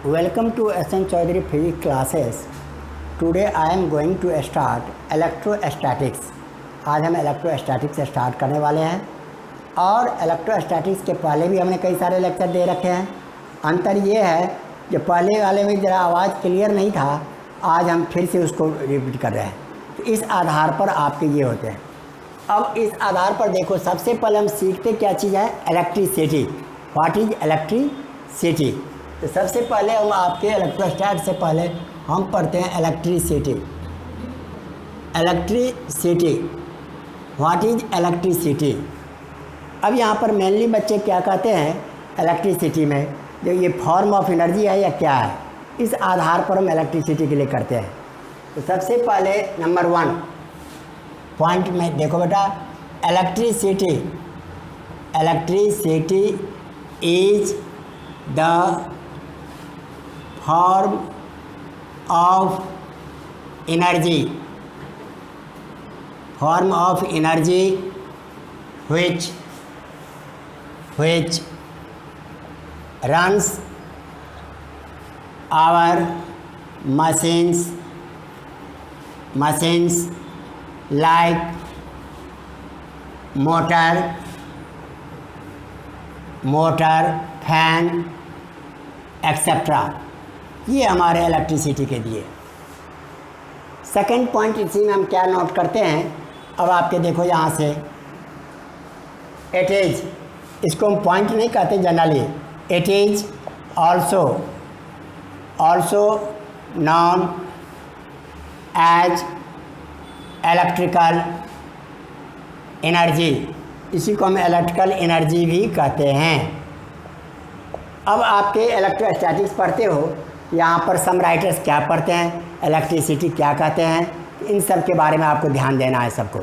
Welcome to SN Chaudhary Physics classes. Today I am going to start electrostatics. आज हम electrostatics से start करने वाले हैं और इलेक्ट्रोस्टैटिक्स के पहले भी हमने कई सारे लेक्चर दे रखे हैं। अंतर ये है कि पहले वाले में ज़रा आवाज़ क्लियर नहीं था, आज हम फिर से उसको रिपीट कर रहे हैं। तो इस आधार पर आपके ये होते हैं। अब इस आधार पर देखो, सबसे पहले हम सीखते क्या चीज़ है, इलेक्ट्रिसिटी। What is electricity? तो सबसे पहले हम आपके इलेक्ट्रोस्टैट से पहले हम पढ़ते हैं electricity. Electricity, what is electricity? अब यहाँ पर मेनली बच्चे क्या कहते हैं इलेक्ट्रिसिटी में, जो ये फॉर्म ऑफ एनर्जी है या क्या है, इस आधार पर हम इलेक्ट्रिसिटी के लिए करते हैं। तो सबसे पहले नंबर 1 पॉइंट में देखो बेटा, electricity is the form of energy which runs our machines like motor, fan, etcetera. ये हमारे इलेक्ट्रिसिटी के लिए। सेकंड पॉइंट इसी में हम क्या नोट करते हैं, अब आपके देखो यहाँ से इट इज, इसको हम पॉइंट नहीं कहते generally, it is also known as electrical energy. इसी को हम इलेक्ट्रिकल एनर्जी भी कहते हैं। अब आपके इलेक्ट्रोस्टैटिक्स पढ़ते हो, यहाँ पर सम राइटर्स क्या पढ़ते हैं, इलेक्ट्रिसिटी क्या कहते हैं, इन सब के बारे में आपको ध्यान देना है सबको।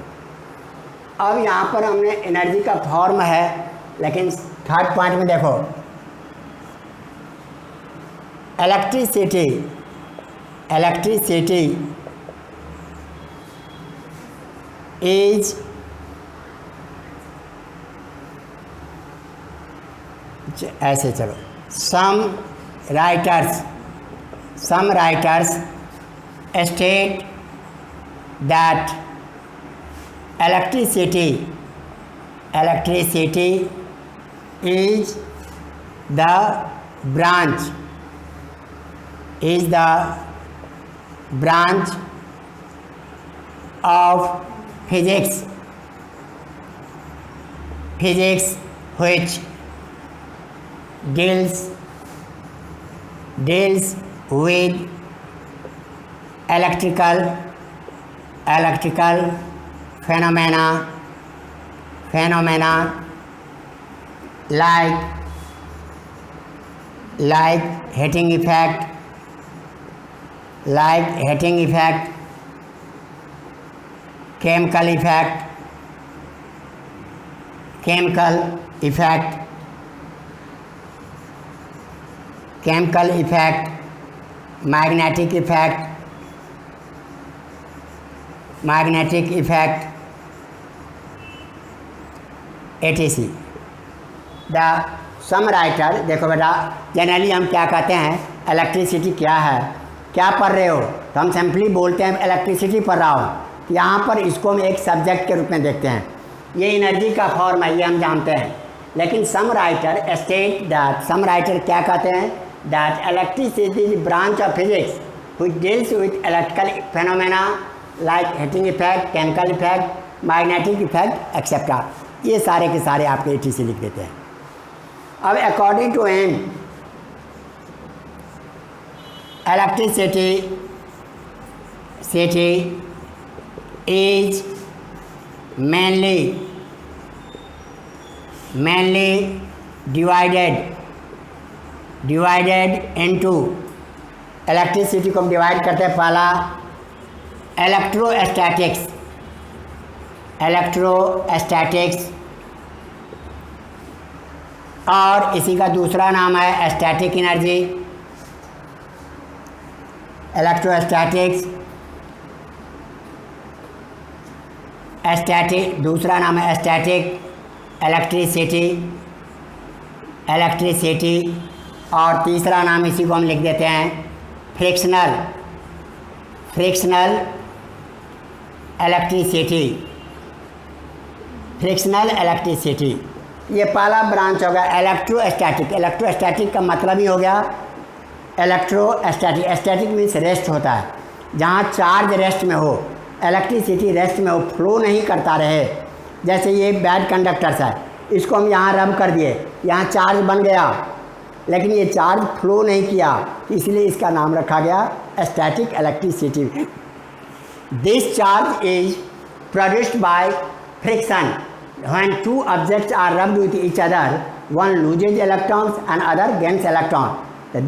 अब यहाँ पर हमने एनर्जी का फॉर्म है, लेकिन थर्ड पॉइंट में देखो, इलेक्ट्रिसिटी इज ऐसे चलो, some writers state that electricity is the branch of physics which deals with electrical phenomena like heating effect, chemical effect, magnetic effect, etc. The some writer, देखो बेटा, generally हम क्या कहते हैं, इलेक्ट्रिसिटी क्या है, क्या पढ़ रहे हो, तो हम सिंपली बोलते हैं इलेक्ट्रिसिटी पढ़ रहा हूँ। तो यहाँ पर इसको हम एक सब्जेक्ट के रूप में देखते हैं। ये एनर्जी का फॉर्म है, ये हम जानते हैं। लेकिन some writer state that, some writer क्या कहते हैं, that electricity is branch of physics which deals with electrical phenomena like heating effect, chemical effect, magnetic effect etcetera. ये सारे के सारे आपके ET से लिख देते हैं। अब according to him, electricity is mainly divided into, electricity को हम डिवाइड करते हैं, पहला इलेक्ट्रोस्टैटिक्स और इसी का दूसरा नाम है स्टैटिक एनर्जी। इलेक्ट्रोस्टैटिक्स स्टैटिक, दूसरा नाम है स्टैटिक। इलेक्ट्रिसिटी और तीसरा नाम इसी को हम लिख देते हैं फ्रिक्शनल इलेक्ट्रिसिटी। फ्रिक्शनल इलेक्ट्रिसिटी ये पहला ब्रांच होगा। इलेक्ट्रोस्टैटिक का मतलब ही हो गया इलेक्ट्रोस्टैटिक। स्टैटिक मीन्स रेस्ट होता है, जहाँ चार्ज रेस्ट में हो, इलेक्ट्रिसिटी रेस्ट में हो, फ्लो नहीं करता रहे। जैसे ये बैड कंडक्टर्स है, इसको हम यहाँ रब कर दिए, यहाँ चार्ज बन गया, लेकिन ये चार्ज फ्लो नहीं किया, इसलिए इसका नाम रखा गया static electricity. This charge is produced by friction. When two objects are rubbed with each other, one loses electrons and other gains electron.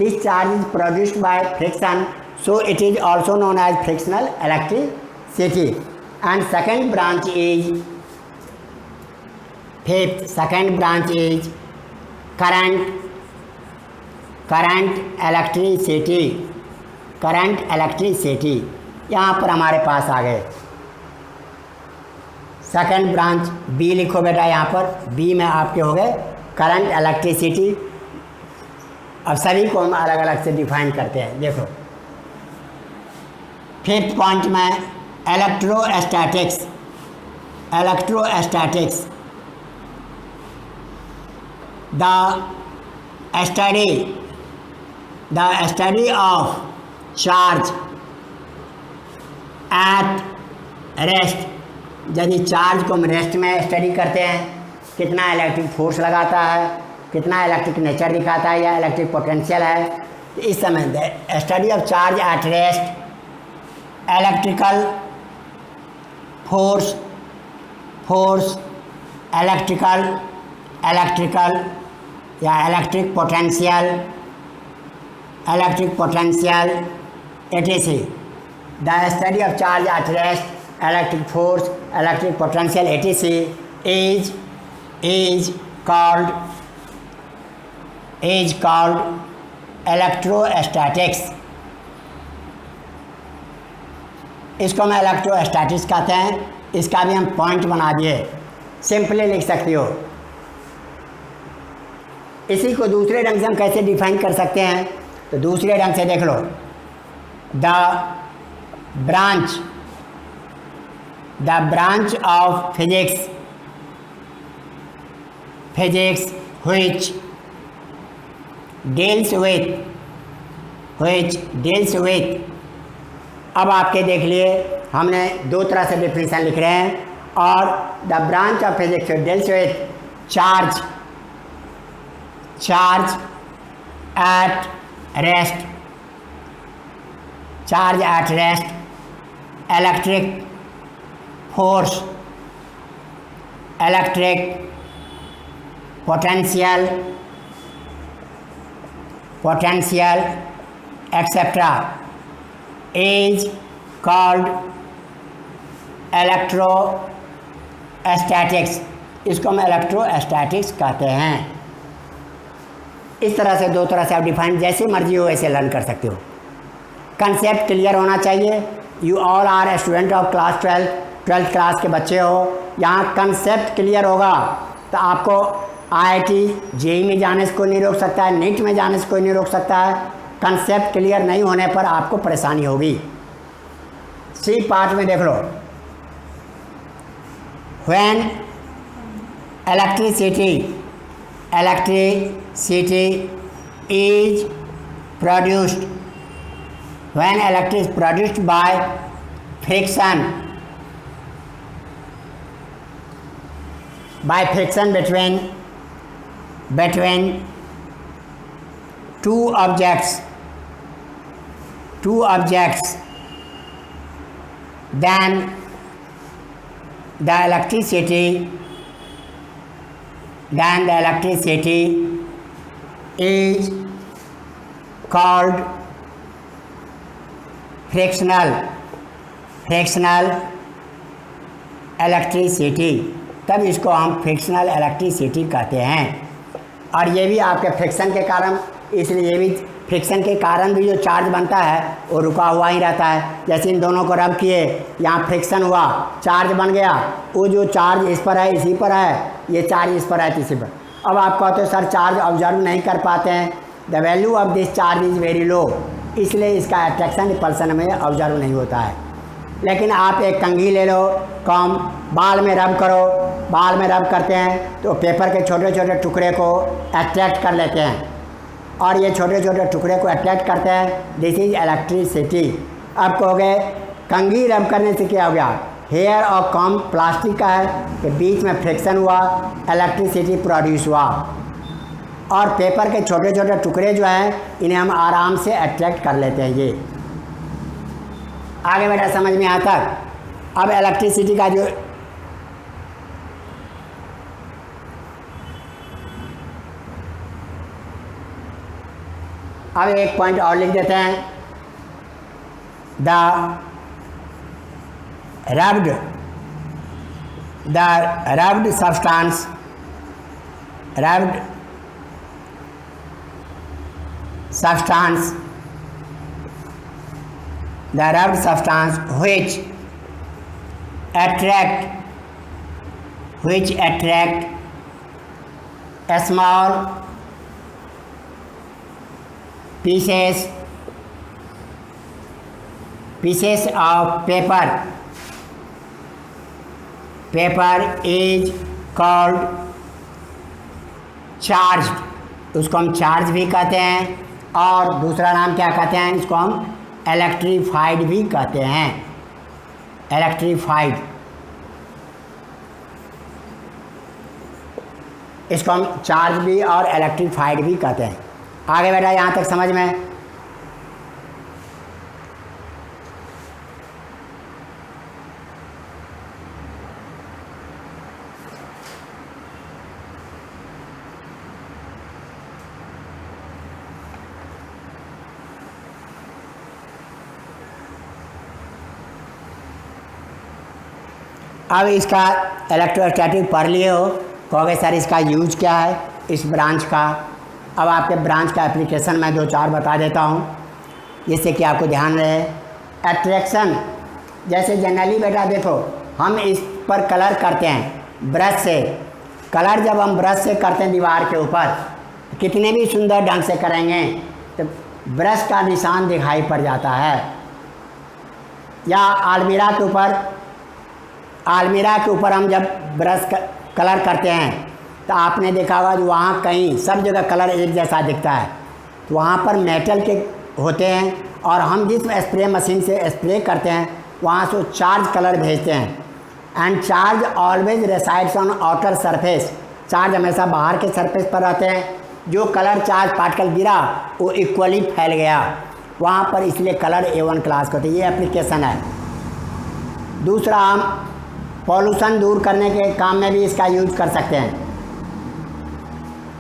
This charge is produced by friction, so it is also known as frictional electricity. And second branch is current electricity. यहाँ पर हमारे पास आ गए second branch. B लिखो बेटा, यहाँ पर B में आपके हो गए करंट इलेक्ट्रिसिटी। अब सभी को हम अलग अलग से डिफाइन करते हैं। देखो फिफ्थ पॉइंट में electrostatics. The study of charge at rest. यदि चार्ज को हम रेस्ट में स्टडी करते हैं, कितना इलेक्ट्रिक फोर्स लगाता है, कितना इलेक्ट्रिक नेचर दिखाता है या इलेक्ट्रिक पोटेंशियल है, तो इस समय study of charge at rest, electrical force, electrical या electric potential etc. The study of charge at rest, electric force, electric potential etc. is called electrostatics. इसको हम इलेक्ट्रोस्टैटिक्स कहते हैं। इसका भी हम पॉइंट बना दिए, सिंपली लिख सकती हो। इसी को दूसरे ढंग से हम कैसे डिफाइन कर सकते हैं, तो दूसरे ढंग से देख लो। The branch of physics which deals with अब आपके देख लिए हमने दो तरह से डिफिनेशन लिख रहे हैं। और the branch of physics deals with charge at rest, electric force, electric potential etcetera is called electrostatics. इसको हम इलेक्ट्रोस्टैटिक्स कहते हैं। इस तरह से दो तरह से आप डिफाइन जैसे मर्जी हो वैसे लर्न कर सकते हो। कंसेप्ट क्लियर होना चाहिए। You all are student of class 12th class के बच्चे हो। यहाँ कंसेप्ट क्लियर होगा तो आपको IIT JEE में जाने से कोई नहीं रोक सकता है, नीट में जाने से कोई नहीं रोक सकता है। कंसेप्ट क्लियर नहीं होने पर आपको परेशानी होगी। सी पार्ट में देख लो। When electricity is produced, when electricity produced by friction between two objects, then the electricity is called frictional electricity। तब इसको हम फ्रिक्शनल इलेक्ट्रिसिटी कहते हैं। और ये भी आपके फ्रिक्शन के कारण, इसलिए ये भी फ्रिक्शन के कारण भी जो चार्ज बनता है वो रुका हुआ ही रहता है। जैसे इन दोनों को रब किए, यहाँ फ्रिक्शन हुआ, चार्ज बन गया, वो जो चार्ज इस पर है इसी पर है, ये चार्ज इस पर है इसी पर। अब आप कहते हो सर चार्ज ऑब्जर्व नहीं कर पाते हैं, the value of this charge is very low, इसलिए इसका अट्रैक्शन रिपल्सन में ऑब्जर्व नहीं होता है। लेकिन आप एक कंघी ले लो, कॉम बाल में रब करो, बाल में रब करते हैं तो पेपर के छोटे छोटे टुकड़े को अट्रैक्ट कर लेते हैं और ये छोटे छोटे टुकड़े को अट्रैक्ट करते हैं। This is electricity. अब कहोगे कंघी रब करने से क्या हो गया? हेयर और कॉम प्लास्टिक का है कि बीच में फ्रिक्शन हुआ, इलेक्ट्रिसिटी प्रोड्यूस हुआ और पेपर के छोटे छोटे टुकड़े जो हैं इन्हें हम आराम से अट्रैक्ट कर लेते हैं। ये आगे बेटा समझ में आता। अब इलेक्ट्रिसिटी का जो अब एक पॉइंट और लिख देते हैं, the rubbed substance which attract a small pieces of paper is called charged। उसको हम चार्ज भी कहते हैं और दूसरा नाम क्या कहते हैं? इसको हम इलेक्ट्रीफाइड भी कहते हैं। इलेक्ट्रीफाइड, इसको हम चार्ज भी और इलेक्ट्रीफाइड भी कहते हैं। आगे बेटा यहाँ तक समझ में? अब इसका इलेक्ट्रोस्टैटिक पढ़ लिए हो, कहोगे सर इसका यूज क्या है इस ब्रांच का। अब आपके ब्रांच का एप्लीकेशन मैं 2-4 बता देता हूँ जिससे कि आपको ध्यान रहे। अट्रैक्शन, जैसे जनरली बेटा देखो हम इस पर कलर करते हैं ब्रश से। कलर जब हम ब्रश से करते हैं दीवार के ऊपर, कितने भी सुंदर ढंग से करेंगे तो ब्रश का निशान दिखाई पड़ जाता है। या आलमीरा के ऊपर हम जब ब्रश कलर करते हैं तो आपने देखा होगा जो वहाँ कहीं सब जगह कलर एक जैसा दिखता है, तो वहाँ पर मेटल के होते हैं और हम जिस स्प्रे मशीन से स्प्रे करते हैं वहाँ से चार्ज कलर भेजते हैं। And charge always resides on outer surface, charge हमेशा बाहर के सरफेस पर रहते हैं। जो कलर चार्ज पार्टिकल गिरा वो इक्वली फैल गया वहाँ पर, इसलिए कलर A1 क्लास का होता है। ये एप्लीकेशन है। दूसरा, हम पॉल्यूशन दूर करने के काम में भी इसका यूज कर सकते हैं।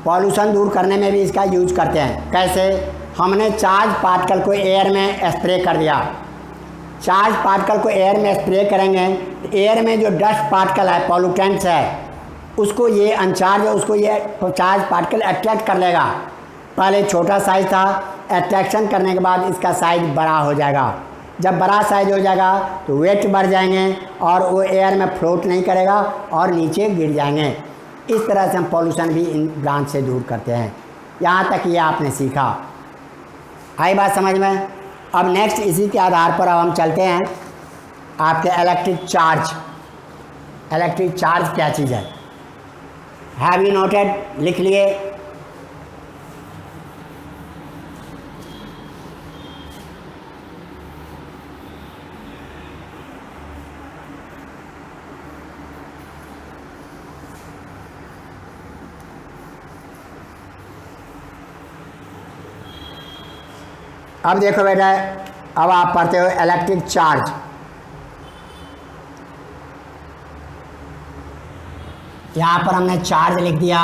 पॉल्यूशन दूर करने में भी इसका यूज करते हैं। कैसे? हमने चार्ज पार्टिकल को एयर में स्प्रे कर दिया। चार्ज पार्टिकल को एयर में स्प्रे करेंगे तो एयर में जो डस्ट पार्टिकल है, पॉल्यूटेंट्स है, उसको ये अनचार्ज है, उसको ये चार्ज पार्टिकल अट्रैक्ट कर लेगा। पहले छोटा साइज था, अट्रैक्शन करने के बाद इसका साइज बड़ा हो जाएगा। जब बड़ा साइज हो जाएगा तो वेट बढ़ जाएंगे और वो एयर में फ्लोट नहीं करेगा और नीचे गिर जाएंगे। इस तरह से हम पॉल्यूशन भी इन ब्रांच से दूर करते हैं। यहाँ तक ये आपने सीखा। आई बात समझ में? अब नेक्स्ट इसी के आधार पर अब हम चलते हैं आपके इलेक्ट्रिक चार्ज। इलेक्ट्रिक चार्ज क्या चीज़ है? Have you noted? लिख लिए? अब देखो बेटा, अब आप पढ़ते हो इलेक्ट्रिक चार्ज। यहाँ पर हमने चार्ज लिख दिया।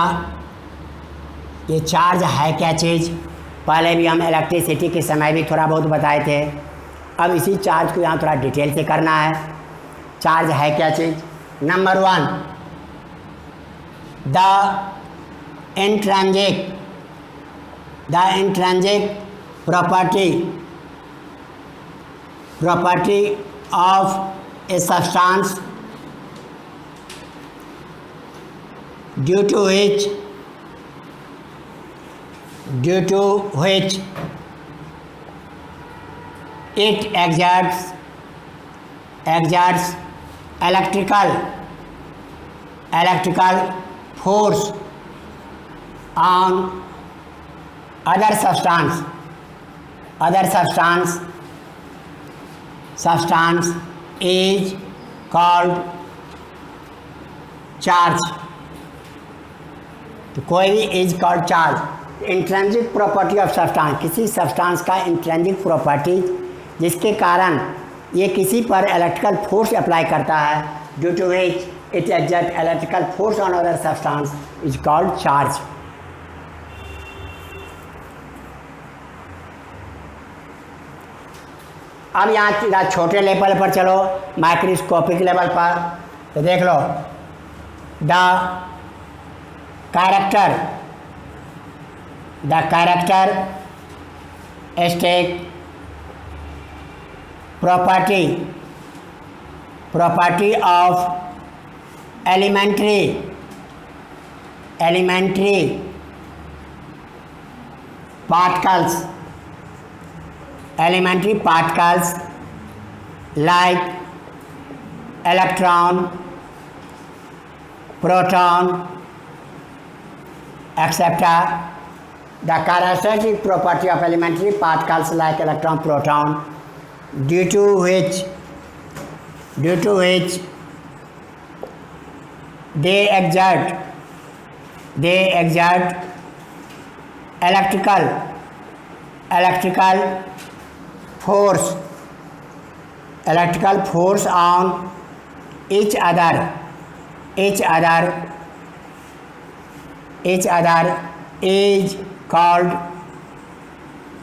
ये चार्ज है क्या चीज़? पहले भी हम इलेक्ट्रिसिटी के समय भी थोड़ा बहुत बताए थे। अब इसी चार्ज को यहाँ थोड़ा डिटेल से करना है। चार्ज है क्या चीज़? Number 1, the intrinsic property of a substance due to due to which it exerts electrical force on other substance is called charge। तो कोई भी is called charge. Intrinsic property of substance, किसी सब्सटेंस का intrinsic property जिसके कारण ये किसी पर इलेक्ट्रिकल फोर्स अप्लाई करता है, due to which it exert electrical force on other substance is called charge. अब यहाँ छोटे लेवल पर चलो, माइक्रोस्कोपिक लेवल पर, तो देख लो the characteristic property of elementary particles like electron, proton, etc. The characteristic property of elementary particles like electron, proton, due to which they exert electrical force on each other is called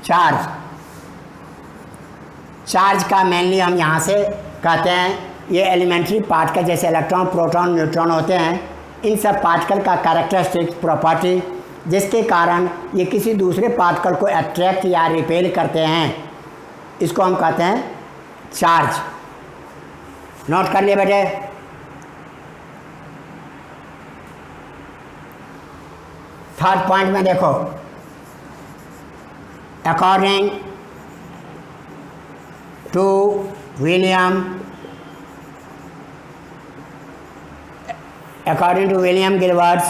charge। Charge का mainly हम यहाँ से कहते हैं ये elementary particle जैसे electron, proton, neutron होते हैं, इन सब पार्टिकल का कैरेक्टरिस्टिक प्रॉपर्टी जिसके कारण ये किसी दूसरे पार्टिकल को अट्रैक्ट या रिपेल करते हैं, इसको हम कहते हैं चार्ज। नोट कर लिए बेटे। थर्ड पॉइंट में देखो, according to William Gilbert's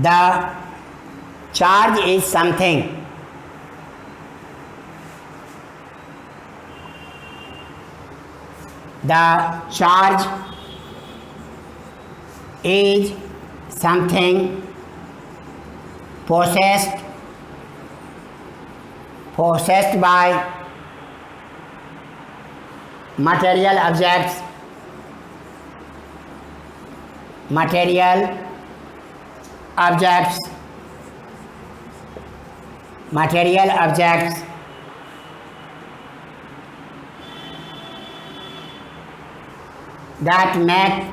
the charge is something possessed by material objects that make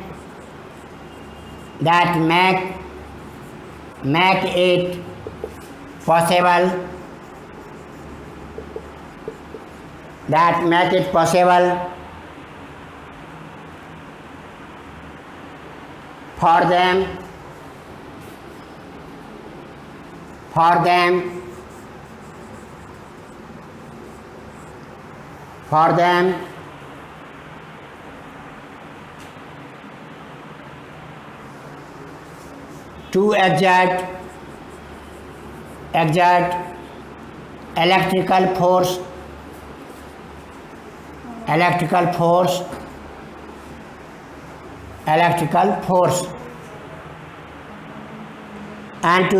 it possible for them to exert electrical force and to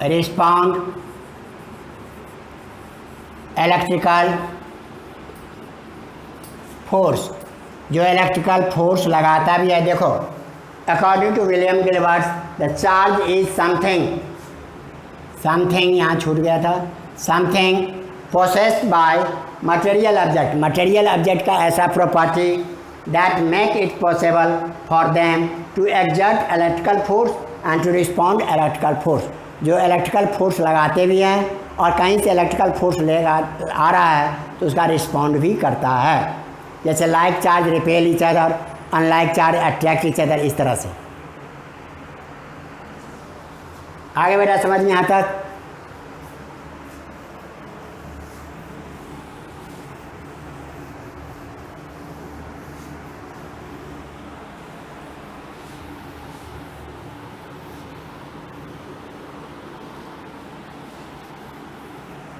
respond electrical force, जो electrical force लगाता भी है। देखो, according to William Gilbert's the charge is something यहाँ छूट गया था, something possessed by material object का ऐसा property that make it possible for them to exert electrical force and to respond electrical force। जो इलेक्ट्रिकल फोर्स लगाते भी हैं और कहीं से इलेक्ट्रिकल फोर्स लेगा आ रहा है तो उसका रिस्पॉन्ड भी करता है। जैसे like charge repel each other, unlike charge attract each other, इस तरह से। आगे बेटा समझ में यहाँ तक?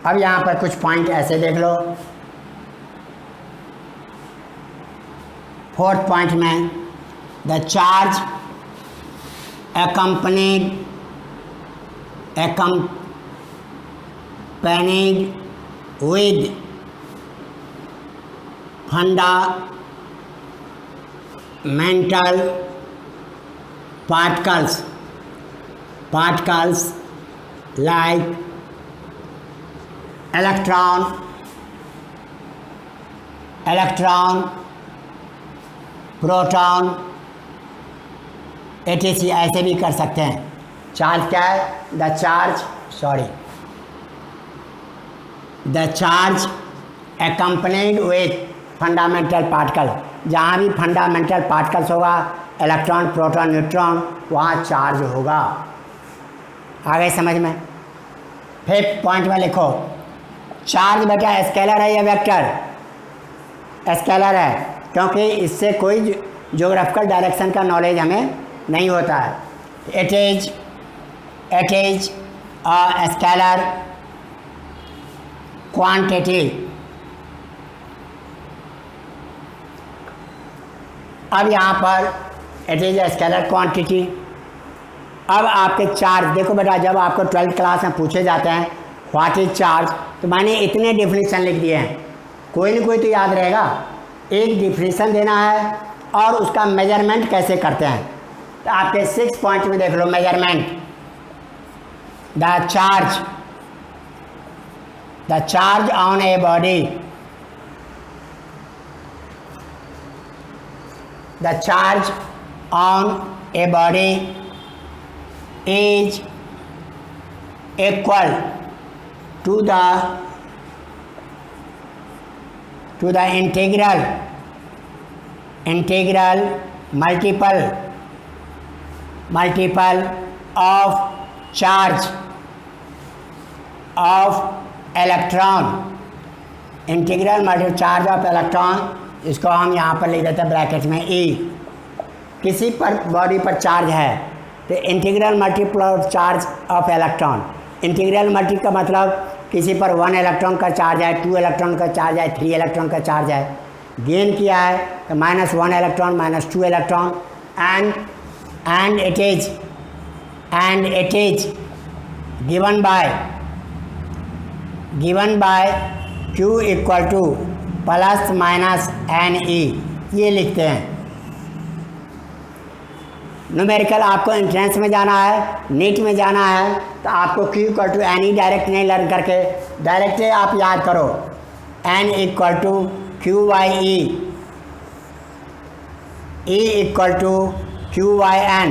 अब यहाँ पर कुछ पॉइंट ऐसे देख लो। फोर्थ पॉइंट में the charge accompanied with fundamental particles like electron, proton, etc ऐसे भी कर सकते हैं। चार्ज क्या है? The charge accompanied with fundamental particle. जहाँ भी फंडामेंटल पार्टिकल्स होगा, इलेक्ट्रॉन, प्रोटॉन, न्यूट्रॉन, वहाँ चार्ज होगा। आगे समझ में? फिफ्थ पॉइंट में लिखो, चार्ज बेटा स्केलर है या वेक्टर? स्केलर है, क्योंकि इससे कोई ज्योग्राफिकल डायरेक्शन का नॉलेज हमें नहीं होता है। It is a scalar quantity. अब यहाँ पर it is a scalar quantity. अब आपके चार्ज देखो बेटा, जब आपको 12th क्लास में पूछे जाते हैं व्हाट इज चार्ज, तो मैंने इतने डिफिनीशन लिख दिए हैं, कोई ना कोई तो याद रहेगा। एक डिफिनीशन देना है और उसका मेजरमेंट कैसे करते हैं। तो आपके 6 पॉइंट में देख लो measurement. The charge on a body, the charge on a body is equal to the integral multiple of charge of electron, integral multiple charge of electron, इसको हम यहाँ पर लिख देते हैं ब्रैकेट में E। किसी पर बॉडी पर चार्ज है तो integral multiple of charge of electron. Integral multi का मतलब किसी पर 1 इलेक्ट्रॉन का चार्ज है, 2 इलेक्ट्रॉन का चार्ज है, 3 इलेक्ट्रॉन का चार्ज है। गेन किया है तो -1 electron, -2 electron, and it is given by Q equal to ±NE, ये लिखते हैं। न्यूमेरिकल आपको एंट्रेंस में जाना है, नीट में जाना है, तो आपको Q equal to NE direct नहीं लर्न करके डायरेक्ट आप याद करो N equal to QYE, E equal to QYN।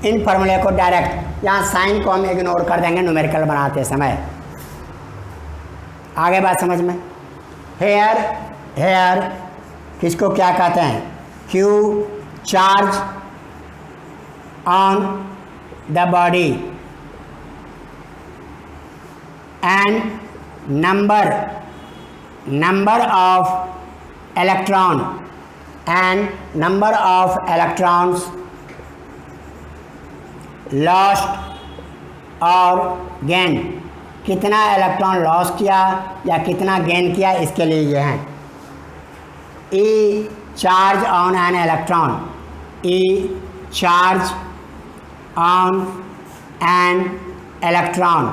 इन फॉर्मूले को डायरेक्ट, यहाँ साइन को हम इग्नोर कर देंगे न्यूमेरिकल बनाते समय। आगे बात समझ में? हेयर किसको क्या कहते हैं? Q charge on the body and number of electrons lost और gain, कितना इलेक्ट्रॉन लॉस किया या कितना गेन किया, इसके लिए ये हैं। E charge on an electron, E charge on an electron.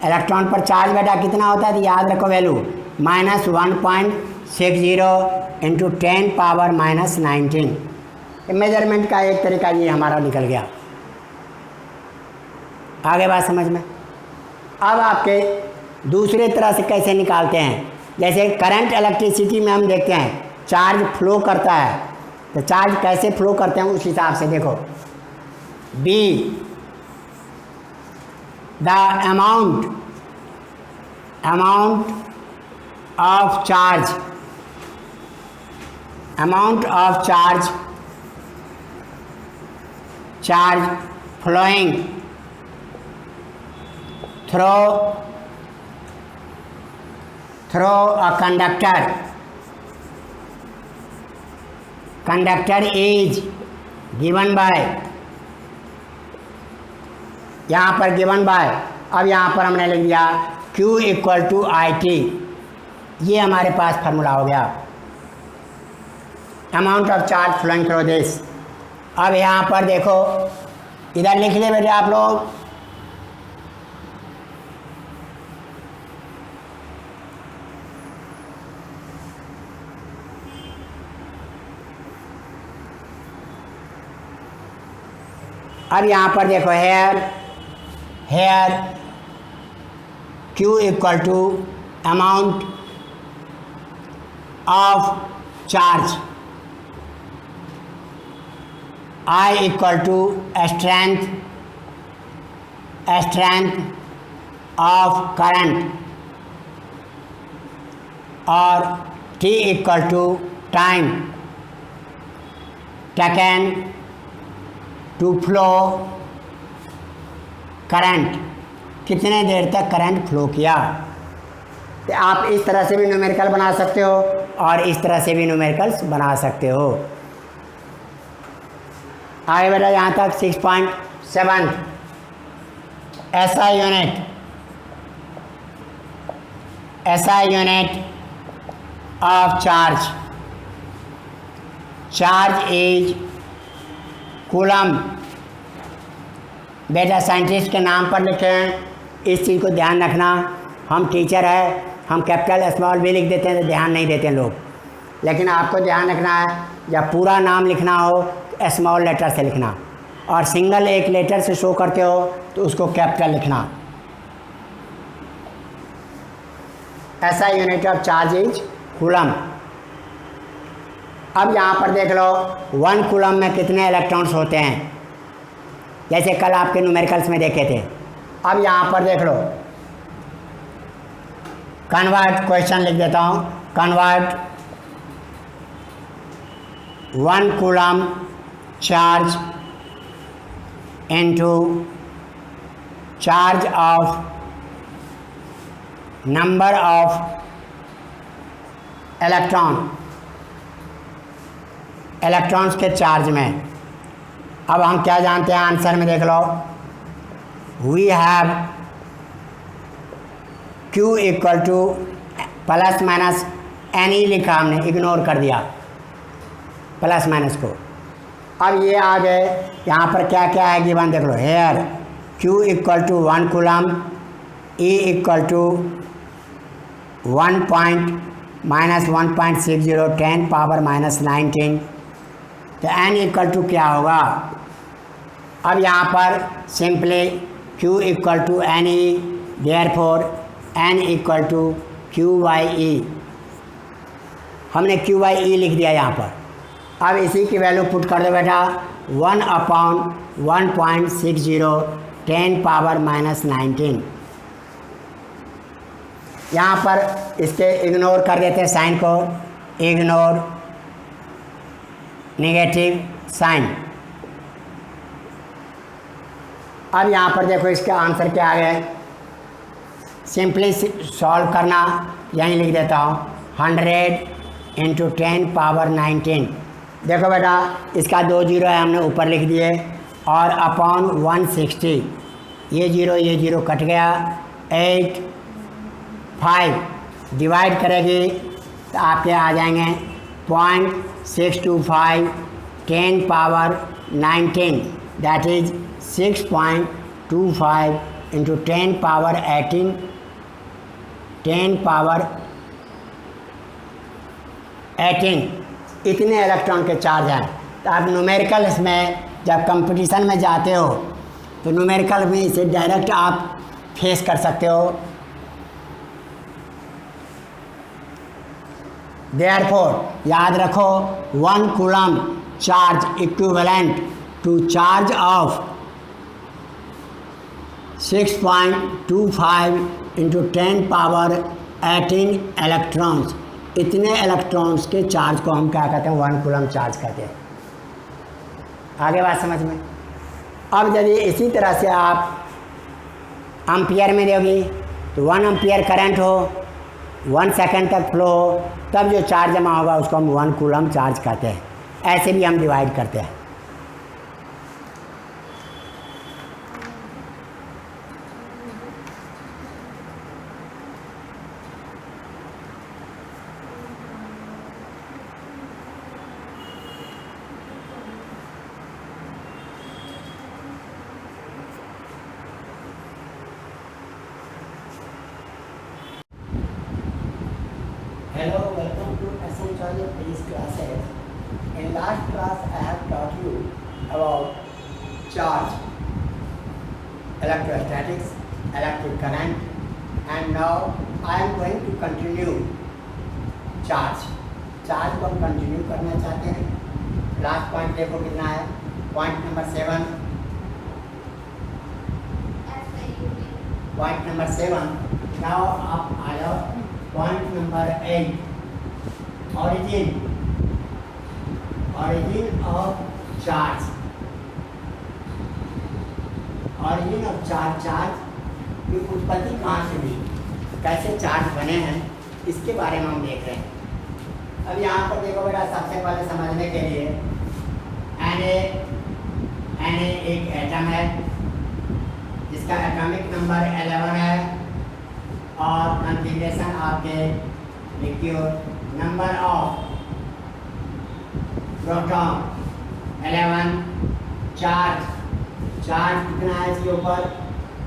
Electron पर चार्ज बेटा कितना होता है तो याद रखो वैल्यू -1.60 इंटू 10⁻⁻19। मेजरमेंट का एक तरीका ये हमारा निकल गया। आगे बात समझ में? अब आपके दूसरे तरह से कैसे निकालते हैं, जैसे करंट इलेक्ट्रिसिटी में हम देखते हैं चार्ज फ्लो करता है, तो चार्ज कैसे फ्लो करते हैं उस हिसाब से देखो। Be the amount of charge flowing through a conductor is given by, यहाँ पर given by, अब यहाँ पर हमने लिख दिया Q इक्वल टू IT, ये हमारे पास फार्मूला हो गया, amount of charge flowing through this. अब यहाँ पर देखो, इधर लिख ले बेटे आप लोग, अब यहाँ पर देखो here Q equal to amount of charge, I equal to strength of current, और T equal to time taken to flow current, कितने देर तक करंट फ्लो किया। तो आप इस तरह से भी न्यूमेरिकल बना सकते हो और इस तरह से भी न्यूमेरिकल्स बना सकते हो। आगे बेटा यहाँ तक 6.7 SI unit of charge is coulomb. बेटा साइंटिस्ट के नाम पर लिखें, इस चीज़ को ध्यान रखना। हम टीचर है, हम कैपिटल स्मॉल भी लिख देते हैं तो ध्यान नहीं देते लोग, लेकिन आपको ध्यान रखना है जब पूरा नाम लिखना हो स्मॉल लेटर से लिखना, और सिंगल एक लेटर से शो करते हो तो उसको कैपिटल लिखना। SI unit of charge is coulomb. अब यहाँ पर देख लो 1 कूलम में कितने इलेक्ट्रॉन्स होते हैं, जैसे कल आपके न्यूमेरिकल्स में देखे थे। अब यहाँ पर देख लो, कन्वर्ट, क्वेश्चन लिख देता हूँ, convert 1 coulomb charge into charge of number of electrons के चार्ज में। अब हम क्या जानते हैं आंसर में देख लो, we have Q equal to plus minus n e लिखा, हमने इग्नोर कर दिया प्लस माइनस को। अब ये आ गए, यहाँ पर क्या क्या है गिवन देख लो, here Q equal to 1 coulomb, E equal to 1.-1.60 10 power -19, तो N इक्वल टू क्या होगा। अब यहाँ पर simply Q equal to NE, therefore N equal to QE, हमने QE लिख दिया यहाँ पर। अब इसी की वैल्यू पुट कर दो बेटा, 1/1.60 10 पावर -19। यहाँ पर इसके इग्नोर कर देते हैं साइन को, इग्नोर नेगेटिव साइन। अब यहाँ पर देखो इसका आंसर क्या आ गया, सिंपली सॉल्व करना, यहीं लिख देता हूँ 100 × 10 पावर 19। देखो बेटा इसका 2 जीरो है, हमने ऊपर लिख दिए, और अपॉन 160, ये जीरो कट गया, 8 5 डिवाइड करेगी तो आपके आ जाएंगे 0.625 10 power 19, that is 6.25 × 10 power 18 10 power 18, इतने इलेक्ट्रॉन के चार्ज हैं। तो आप न्यूमेरिकल्स में जब कंपटीशन में जाते हो तो न्यूमेरिकल में इसे डायरेक्ट आप फेस कर सकते हो। देयरफॉर याद रखो 1 coulomb charge equivalent to charge of 6.25 into 10 power 18 electrons. इतने इलेक्ट्रॉन्स के चार्ज को हम क्या कहते हैं? 1 कूलम चार्ज कहते हैं। आगे बात समझ में। अब यदि इसी तरह से आप एम्पियर में दोगे तो 1 एम्पियर करंट हो, 1 सेकंड तक फ्लो हो, तब जो चार्ज जमा होगा उसको हम 1 कूलम चार्ज कहते हैं। ऐसे भी हम डिवाइड करते हैं। Hello, welcome to Essential Physics classes. In last class, I have taught you about charge, electrostatics, electric current, and now I am going to continue charge. Charge को हम कंटिन्यू करना चाहते हैं। लास्ट पॉइंट देखो कितना है, point number 7। Point number 7। Now आप आ जाओ point number 8, origin of charge। origin of charge की उत्पत्ति कहाँ से हुई, कैसे चार्ज बने हैं, इसके बारे में हम देख रहे हैं। अब यहाँ पर देखो बेटा, सबसे पहले समझने के लिए Na एक एटम है जिसका एटॉमिक नंबर 11 है और कॉन्फ़िगरेशन आपके liquid, number of proton 11, charge कितना है इसके ऊपर,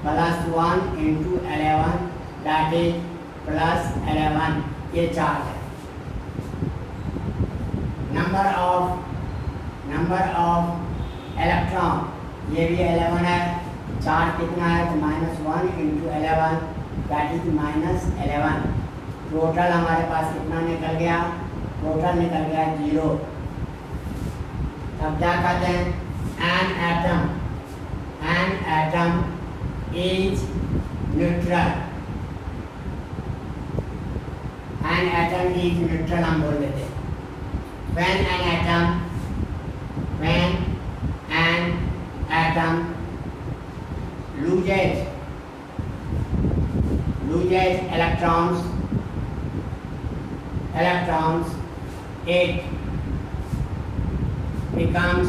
+1 इंटू 11 दैट इज +11, ये चार्ज है। नंबर ऑफ इलेक्ट्रॉन, ये भी 11 है, चार्ज कितना है तो -1 इंटू 11 दैट इज -11। टोटल हमारे पास कितना निकल गया, टोटल निकल गया 0। तब क्या कहते हैं, an atom is neutral. An atom is neutral हम बोल देते हैं। When an atom loses electrons, it becomes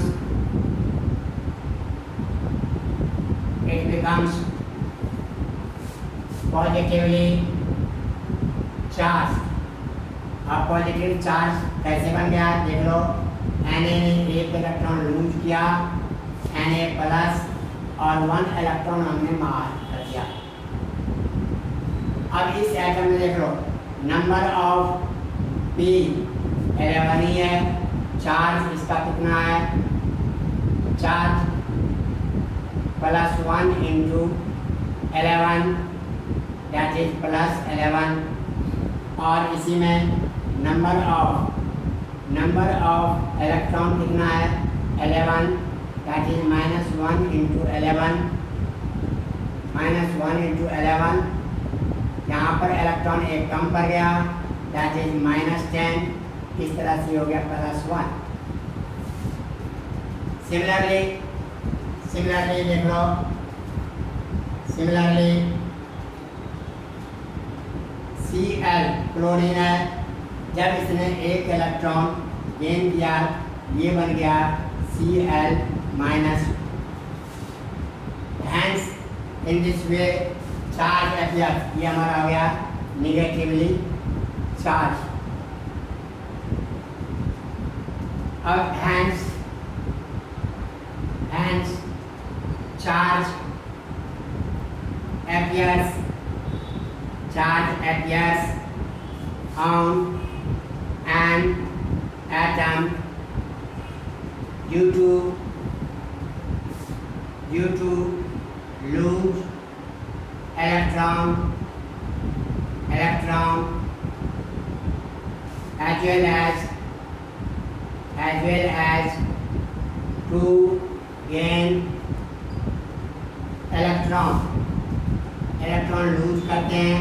positively charged। अब पॉजिटिव चार्ज कैसे बन गया देख लो, Na ने एक इलेक्ट्रॉन लूज किया, Na+ और 1 इलेक्ट्रॉन हमने मार कर दिया। अब इस एटम में देख लो, नंबर ऑफ P 11 ही है, चार्ज इसका कितना है, चार्ज +1 इंटू 11 दैट इज +11। और इसी में नंबर ऑफ इलेक्ट्रॉन कितना है 11 दैट इज -1 इंटू 11, -1 यहाँ पर इलेक्ट्रॉन एक कम पड़ गया दैट इज -10, इस तरह से हो गया +1। सिमिलरली देख लो, Cl क्लोरीन है, जब इसने एक इलेक्ट्रॉन गेन किया ये बन गया Cl-। Hence in this way charge appear, ये हमारा हो गया निगेटिवली चार्ज। अब hence charge appears on an atom due to loose electron as well as to gain electron lose करते हैं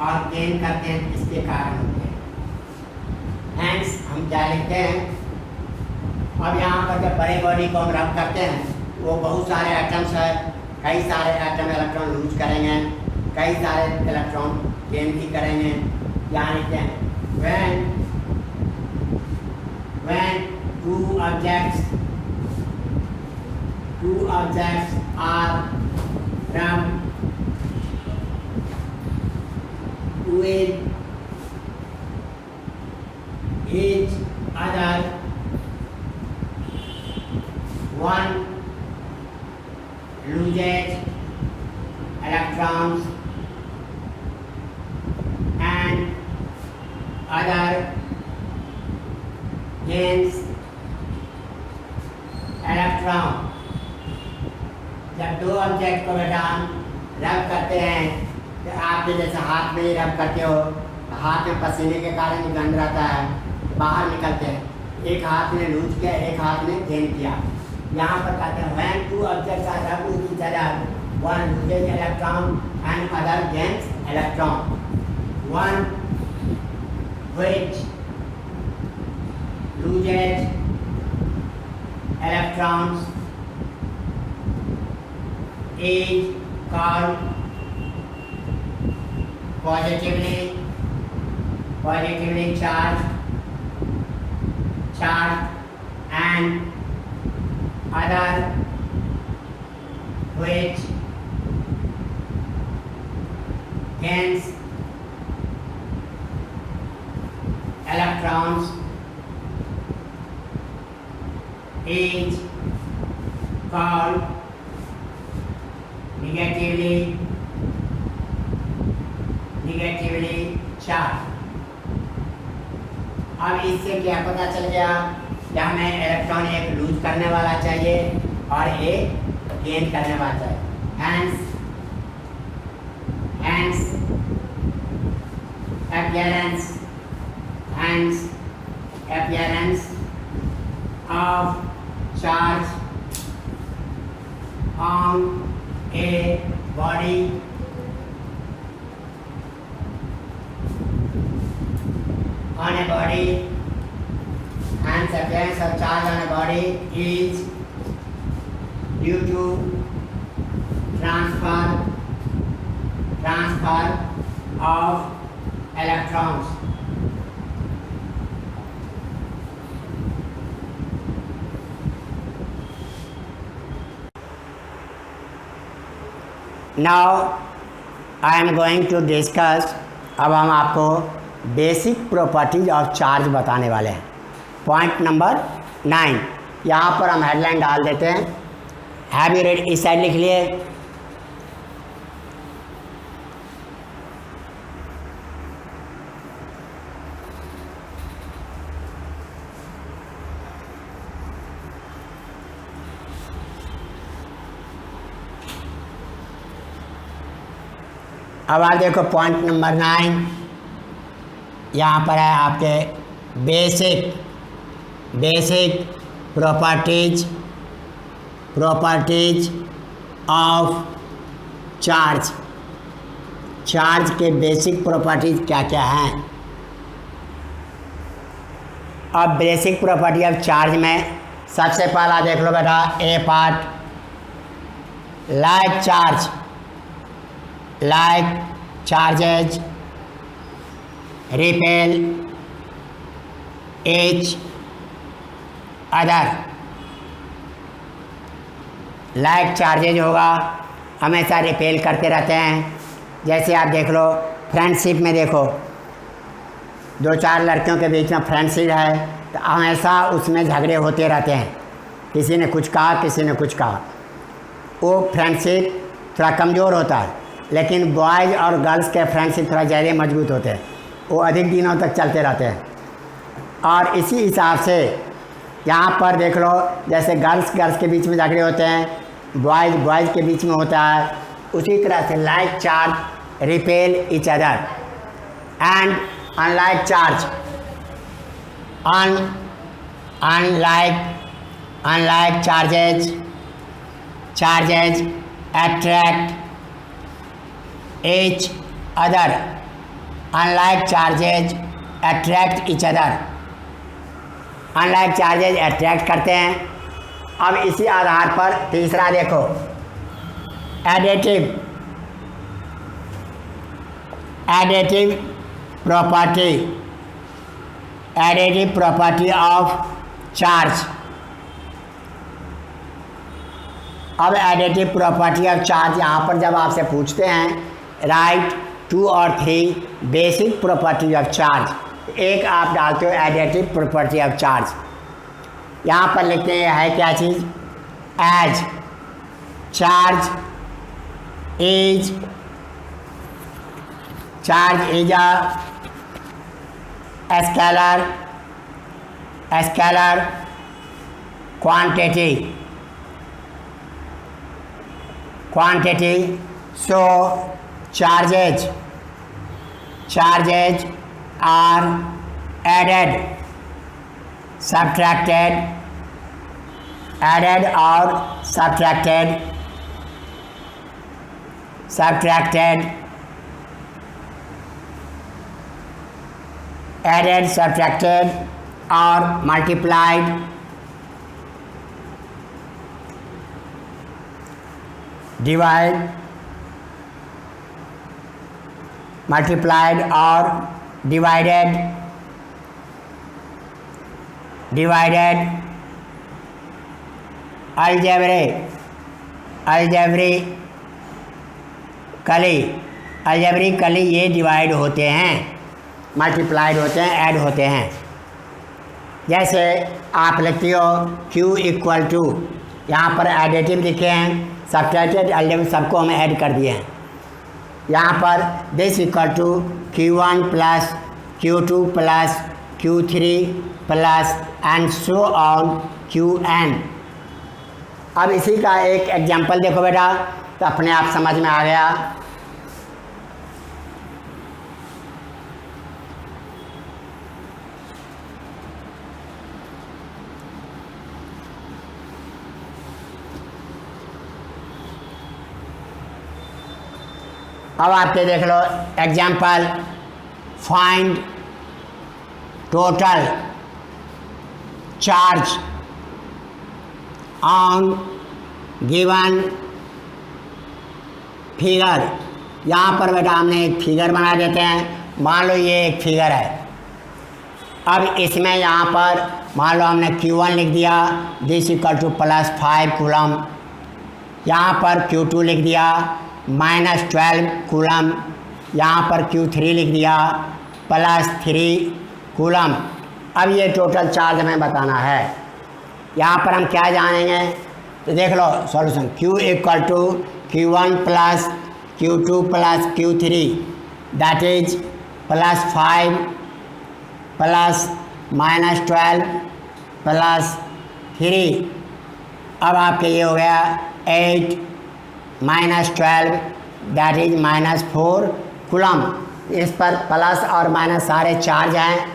और गेन करते हैं, इसके कारण होते हैं। हैंस हम क्या लिखते हैं, अब यहाँ पर जब बड़े बॉडी को हम रब करते हैं वो बहुत सारे एटम्स है, कई सारे एटम इलेक्ट्रॉन लूज करेंगे, कई सारे इलेक्ट्रॉन गेन भी करेंगे। यहाँ लिखते हैं when two objects are rubbed with each other, one loses electrons and other gains electron. जब दो ऑब्जेक्ट को बेटा रब करते हैं तो आप जैसे हाथ में ही रब करते हो, हाथ में पसीने के कारण जो गंध रहता है बाहर निकलते हैं, एक हाथ ने लूज किया, एक हाथ ने गेन किया। यहाँ पर कहते हैं when two objects are rubbed with each other, one loses electron and other gains electron. One which loses electrons is called positively charged, and other which gains electrons is called negatively charged। अब इससे क्या पता चल गया कि हमें electron एक loose करने वाला चाहिए और एक गेन करने वाला चाहिए। hence appearance of charge on a body and appearance of charge on a body is due to transfer of electrons। Now I am going to discuss, अब हम आपको बेसिक प्रॉपर्टीज ऑफ चार्ज बताने वाले हैं। Point number 9, यहाँ पर हम headline डाल देते हैं। हैव यू रेड, इस साइड लिख लिए। अब आप देखो पॉइंट नंबर 9, यहाँ पर है आपके basic properties of charge. Charge के बेसिक प्रॉपर्टीज क्या क्या हैं। अब बेसिक प्रॉपर्टी ऑफ चार्ज में सबसे पहला देख लो बेटा, A part, like charges repel each other। Like charges होगा, हमेशा रिपेल करते रहते हैं। जैसे आप देख लो फ्रेंडशिप में, देखो 2-4 लड़कियों के बीच में फ्रेंडशिप है तो हमेशा उसमें झगड़े होते रहते हैं, किसी ने कुछ कहा, किसी ने कुछ कहा। वो फ्रेंडशिप थोड़ा कमज़ोर होता है, लेकिन बॉयज़ और गर्ल्स के फ्रेंडशिप थोड़ा ज़्यादा मजबूत होते हैं, वो अधिक दिनों तक चलते रहते हैं। और इसी हिसाब से यहाँ पर देख लो, जैसे गर्ल्स के बीच में झगड़े होते हैं, बॉयज़ के बीच में होता है, उसी तरह से like charge repel each other and unlike charge unlike charges attract each other, unlike charges attract each other, unlike charges attract करते हैं। अब इसी आधार पर तीसरा देखो, एडिटिव प्रॉपर्टी ऑफ चार्ज। अब एडिटिव प्रॉपर्टी ऑफ चार्ज यहाँ पर जब आपसे पूछते हैं राइट 2 और 3 बेसिक प्रॉपर्टी ऑफ चार्ज, एक आप डालते हो एडिटिव प्रॉपर्टी ऑफ चार्ज। यहाँ पर लिखते हैं है क्या चीज़, as charge is a scalar quantity, so charges are added or subtracted or multiplied or divided algebraically ये डिवाइड होते हैं, मल्टीप्लाइड होते हैं, ऐड होते हैं। जैसे आप लिखती हो Q इक्वल टू, यहाँ पर एडिटिव लिखे हैं, सब्ट्रैक्टेड अलजेब्रिक सबको हमें ऐड कर दिए हैं। यहाँ पर this equal to Q1 plus Q2 plus Q3 plus and so on Qn। अब इसी का एक एग्जांपल देखो बेटा, तो अपने आप समझ में आ गया। अब आपके देख लो example, find total charge on given figure. यहाँ पर बेटा हमने एक फिगर बना देते हैं, मान लो ये एक फिगर है। अब इसमें यहाँ पर मान लो हमने Q1 लिख दिया, this equal to plus 5 coulomb, यहाँ पर Q2 लिख दिया माइनस 12 कूलम, यहाँ पर Q3 लिख दिया प्लस 3 कूलम। अब ये टोटल चार्ज हमें बताना है। यहाँ पर हम क्या जानेंगे, तो देख लो solution, Q equal to Q1 plus Q2 plus Q3 that is plus 5 plus minus 12 plus 3। अब आपके ये हो गया 8 minus 12 that is minus 4 coulomb. इस पर प्लस और माइनस सारे चार्ज हैं,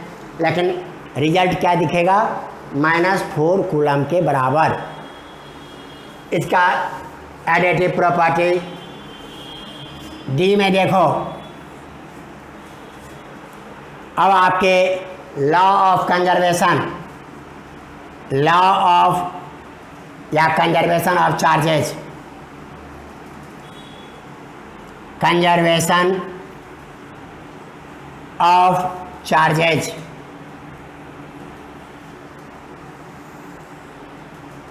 लेकिन रिजल्ट क्या दिखेगा, माइनस 4 कूलम के बराबर। इसका एडिटिव प्रॉपर्टी डी में देखो, अब आपके लॉ ऑफ कंजर्वेशन या conservation of charges, conservation of charges,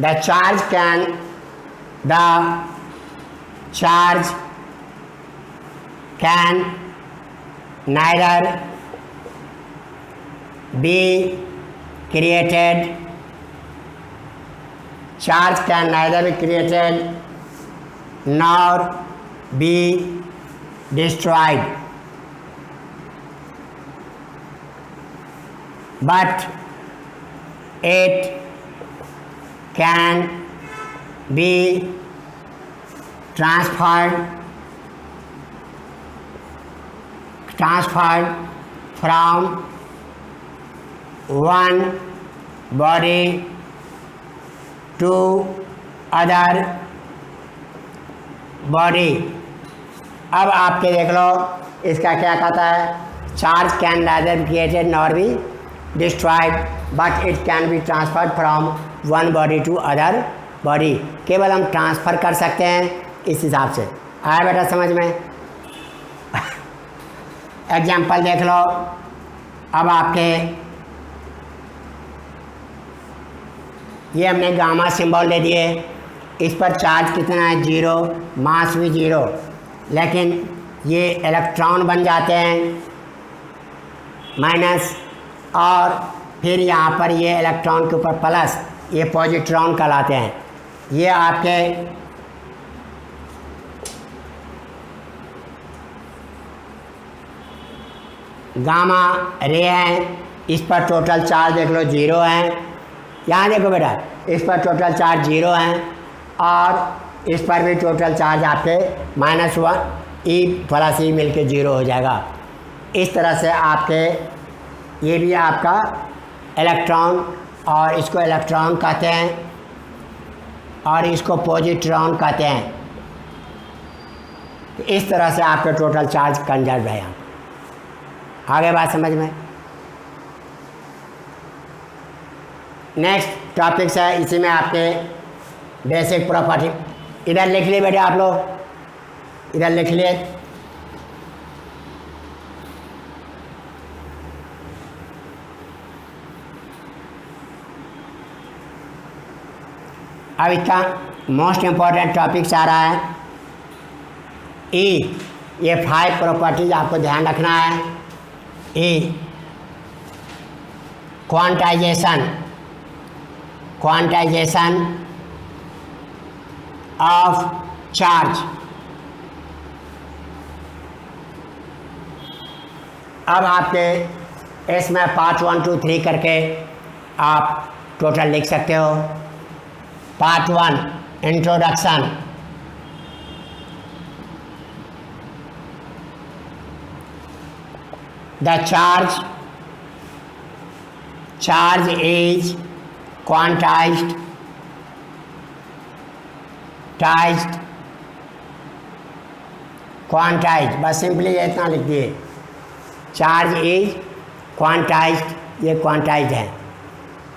the charge can neither be created nor be destroyed, but it can be transferred from one body to other body. अब आपके देख लो इसका क्या कहता है, charge can neither be created nor be destroyed but it can be transferred from one body to other body। केवल हम ट्रांसफ़र कर सकते हैं इस हिसाब से। आया बेटा समझ में? एग्जाम्पल देख लो। अब आपके ये हमने गामा सिंबल दे दिए, इस पर चार्ज कितना है, 0, मास भी 0, लेकिन ये इलेक्ट्रॉन बन जाते हैं माइनस, और फिर यहाँ पर ये इलेक्ट्रॉन के ऊपर प्लस, ये पॉजिट्रॉन कहलाते हैं। ये आपके गामा रे हैं, इस पर टोटल चार्ज देख लो 0 है। यहाँ देखो बेटा, इस पर टोटल चार्ज 0 है और इस पर भी टोटल चार्ज आपके -1 ई प्लस ई मिल के 0 हो जाएगा। इस तरह से आपके ये भी आपका इलेक्ट्रॉन, और इसको इलेक्ट्रॉन कहते हैं और इसको पॉजिट्रॉन कहते हैं। तो इस तरह से आपके टोटल चार्ज कंजर्व है। यहाँ आगे बात समझ में? नेक्स्ट टॉपिक्स है, इसी में आपके बेसिक प्रॉपर्टी। इधर लिख लिए बेटे आप लोग, इधर लिख लिए। अब इसका मोस्ट इम्पॉर्टेंट टॉपिक्स आ रहा है ई। ये 5 प्रॉपर्टीज आपको ध्यान रखना है। ई क्वांटाइजेशन ऑफ चार्ज। अब आपके इसमें पार्ट 1, 2, 3 करके आप टोटल लिख सकते हो। Part 1 introduction. The charge is quantized बस सिंपली इतना लिख दिए, चार्ज इज क्वांटाइज्ड, ये क्वांटाइज्ड है।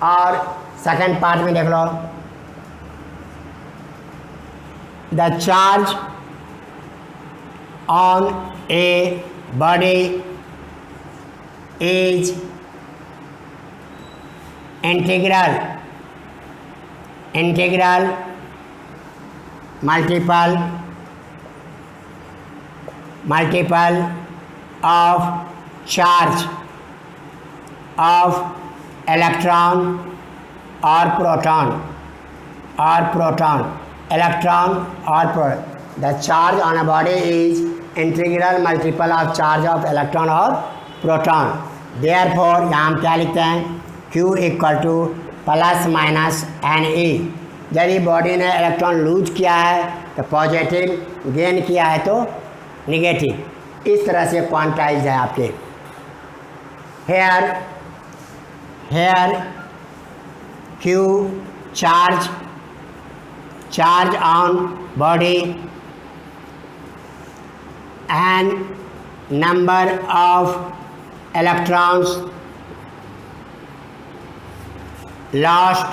और सेकंड पार्ट में देख लो, the charge on a body is integral multiple of charge of electron और प्रोटॉन इलेक्ट्रॉन और proton. The charge on a body is integral multiple of charge of electron और proton. Therefore यहाँ हम क्या लिखते हैं, Q equal to plus minus N E. यदि body ने इलेक्ट्रॉन लूज किया है तो पॉजिटिव, गेन किया है तो निगेटिव। इस तरह से क्वांटाइज है आपके। Here Q charge on body and number of electrons lost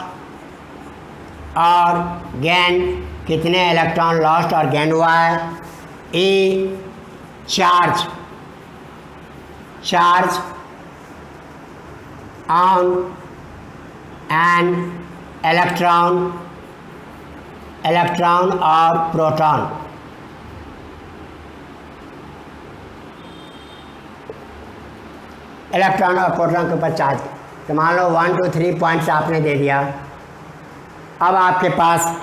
और गेन, कितने इलेक्ट्रॉन लॉस्ट और गेन हुआ है। E charge on an electron और प्रोटॉन। इलेक्ट्रॉन और प्रोटॉन के ऊपर चार्ज, तो मान लो 1, 2, 3 पॉइंट्स आपने दे दिया। अब आपके पास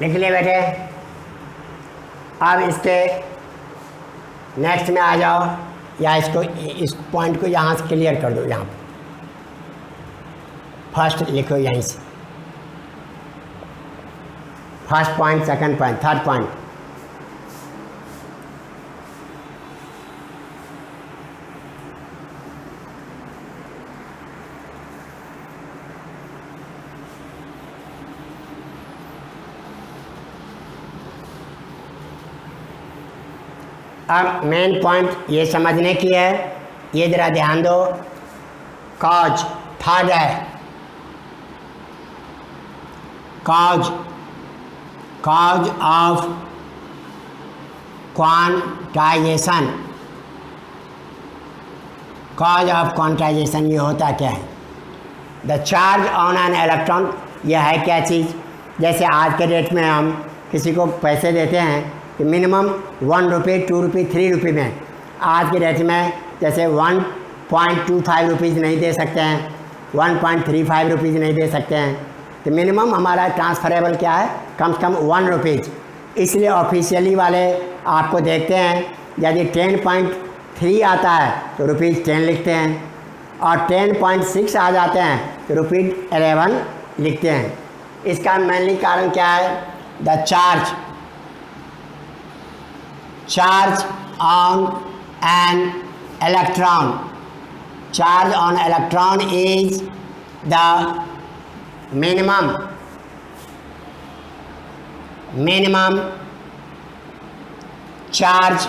लिख लिए बेटे। अब इसके नेक्स्ट में आ जाओ, या इसको इस पॉइंट को यहाँ से क्लियर कर दो। यहाँ फर्स्ट लिखो, यहीं से first point, second point, third point. अब मेन पॉइंट ये समझने की है, ये ज़रा ध्यान दो। कॉज थर्ड है, cause of quantization. Cause of quantization ये होता क्या है? The charge on an electron. यह है क्या चीज़? जैसे आज के डेट में हम किसी को पैसे देते हैं कि मिनिमम 1 रुपये, 2 रुपये, 3 रुपये में। आज के डेट में जैसे 1.25 रुपीज़ नहीं दे सकते हैं, 1.35 रुपीज़ नहीं दे सकते हैं, तो मिनिमम हमारा ट्रांसफरेबल क्या है? कम से कम 1 रुपीज़। इसलिए ऑफिशियली वाले आपको देखते हैं, यदि 10.3 आता है तो ₹10 लिखते हैं, और 10.6 आ जाते हैं तो ₹11 लिखते हैं। इसका मेनली कारण क्या है? The charge on an electron, charge on electron is the minimum charge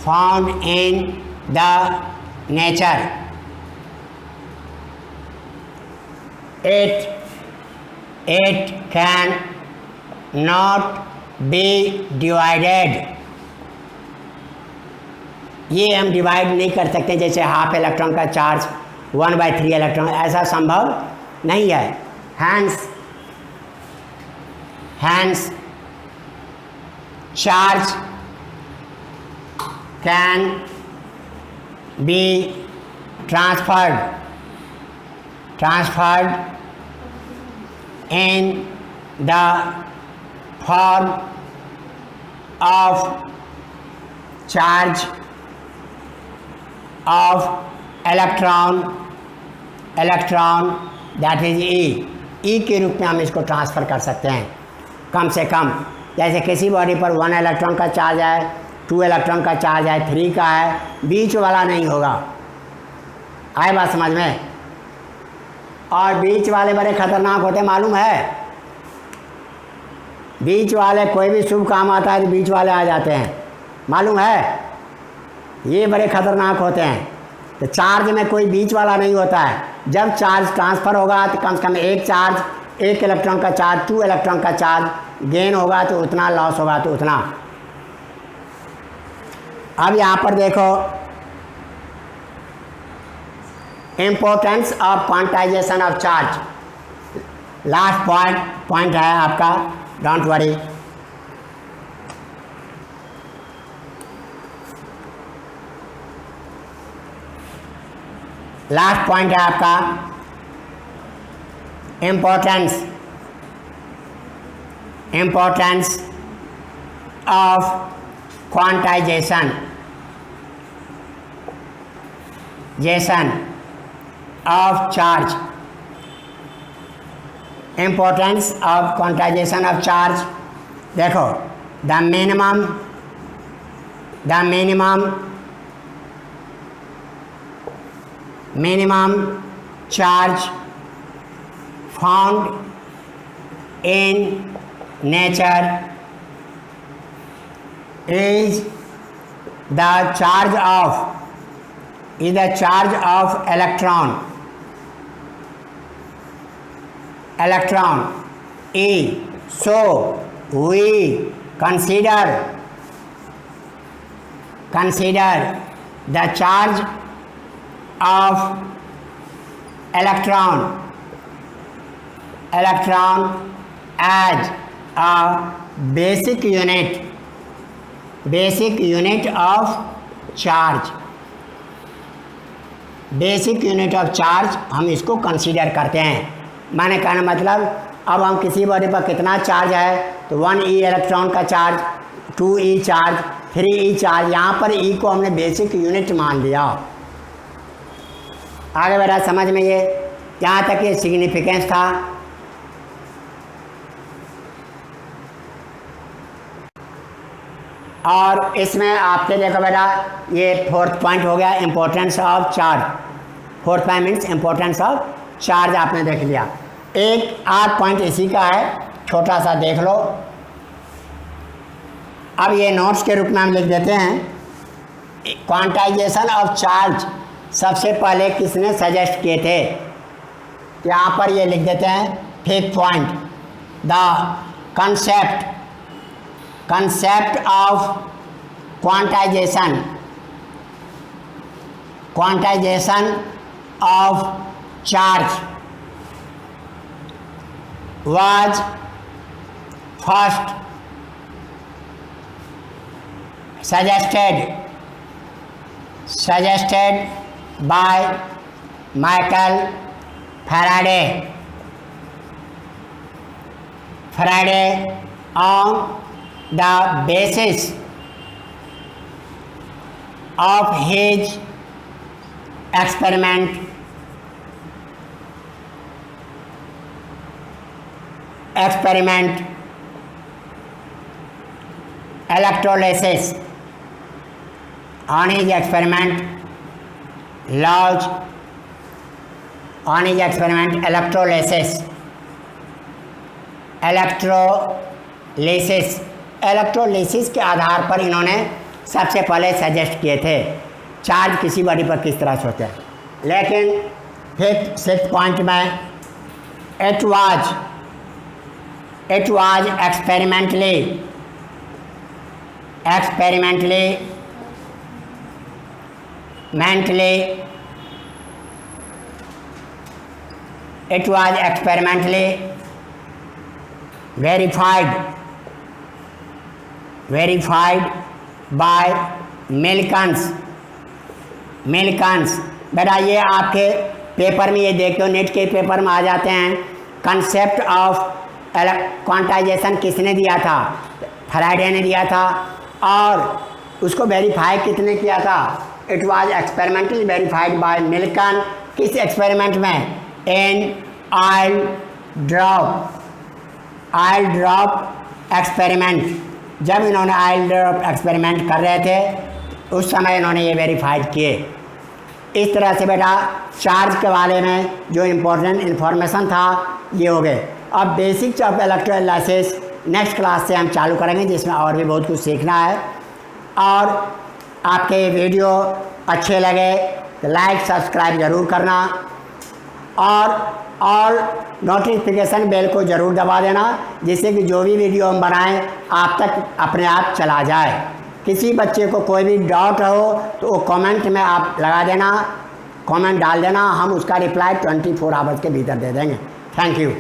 found in the nature. It can not be divided. ये हम डिवाइड नहीं कर सकते, जैसे हाफ इलेक्ट्रॉन का चार्ज 1/3 इलेक्ट्रॉन, ऐसा संभव नहीं है। Hence charge can be transferred in the form of charge of electron that is e के रूप में हम इसको ट्रांसफ़र कर सकते हैं कम से कम। जैसे किसी बॉडी पर 1 इलेक्ट्रॉन का चार्ज है, 2 इलेक्ट्रॉन का चार्ज है, 3 का है, बीच वाला नहीं होगा। आए बात समझ में? और बीच वाले बड़े खतरनाक होते, मालूम है? बीच वाले कोई भी शुभ काम आता है तो बीच वाले आ जाते हैं, मालूम है? ये बड़े खतरनाक होते हैं। तो चार्ज में कोई बीच वाला नहीं होता है। जब चार्ज ट्रांसफ़र होगा तो कम से कम एक इलेक्ट्रॉन का चार्ज, 2 इलेक्ट्रॉन का चार्ज गेन होगा तो उतना, लॉस होगा तो उतना। अब यहाँ पर देखो, importance of quantization of charge. Last point है आपका, डोंट वरी। लास्ट पॉइंट है आपका, importance of quantization of charge. Importance of quantization of charge. देखो, the minimum charge found in nature is the charge of electron E. So we consider the charge of electron as a basic unit of charge। Basic unit of charge हम इसको consider करते हैं। मैंने कहना मतलब अब हम किसी बॉडी पर कितना चार्ज है तो 1 ई इलेक्ट्रॉन का चार्ज, 2 ई चार्ज, 3 ई चार्ज, यहाँ पर ई को हमने बेसिक यूनिट मान लिया। आगे बढ़ा समझ में, ये यहाँ तक ये सिग्निफिकेंस था। और इसमें आपके देखो बेटा ये 4th पॉइंट हो गया, importance of charge. 4th point means importance of charge आपने देख लिया। एक 8 पॉइंट इसी का है, छोटा सा देख लो। अब ये नोट्स के रूप में हम लिख देते हैं। क्वांटाइजेशन ऑफ चार्ज सबसे पहले किसने सजेस्ट किए थे, यहाँ पर ये लिख देते हैं 5th point, the concept of quantization of charge was first suggested by Michael Faraday on the basis of his experiment electrolysis. On his experiment electrolysis के आधार पर इन्होंने सबसे पहले सजेस्ट किए थे चार्ज किसी बॉडी पर किस तरह से होते हैं। लेकिन 6th पॉइंट में it was experimentally verified by Milkins। बेटा ये आपके पेपर में ये देखो, नेट के पेपर में आ जाते हैं। कंसेप्ट ऑफ क्वांटाइजेशन किसने दिया था, फैराडे ने दिया था। और उसको वेरीफाई किसने किया था, it was experimentally verified by Millikan. किस एक्सपेरिमेंट में, इन ऑयल ड्रॉप एक्सपेरिमेंट। जब इन्होंने ऑयल ड्रॉप एक्सपेरिमेंट कर रहे थे उस समय इन्होंने ये वेरीफाइड किए। इस तरह से बेटा चार्ज के बारे में जो इम्पोर्टेंट इन्फॉर्मेशन था ये हो गए। अब basics of electrolysis next class से हम चालू करेंगे, जिसमें और भी बहुत कुछ सीखना है। और आपके वीडियो अच्छे लगे तो लाइक सब्सक्राइब ज़रूर करना और नोटिफिकेशन बेल को ज़रूर दबा देना, जिससे कि जो भी वीडियो हम बनाएं आप तक अपने आप चला जाए। किसी बच्चे को कोई भी डाउट हो तो वो कमेंट में आप लगा देना, कमेंट डाल देना, हम उसका रिप्लाई 24 आवर्स के भीतर दे देंगे। Thank you.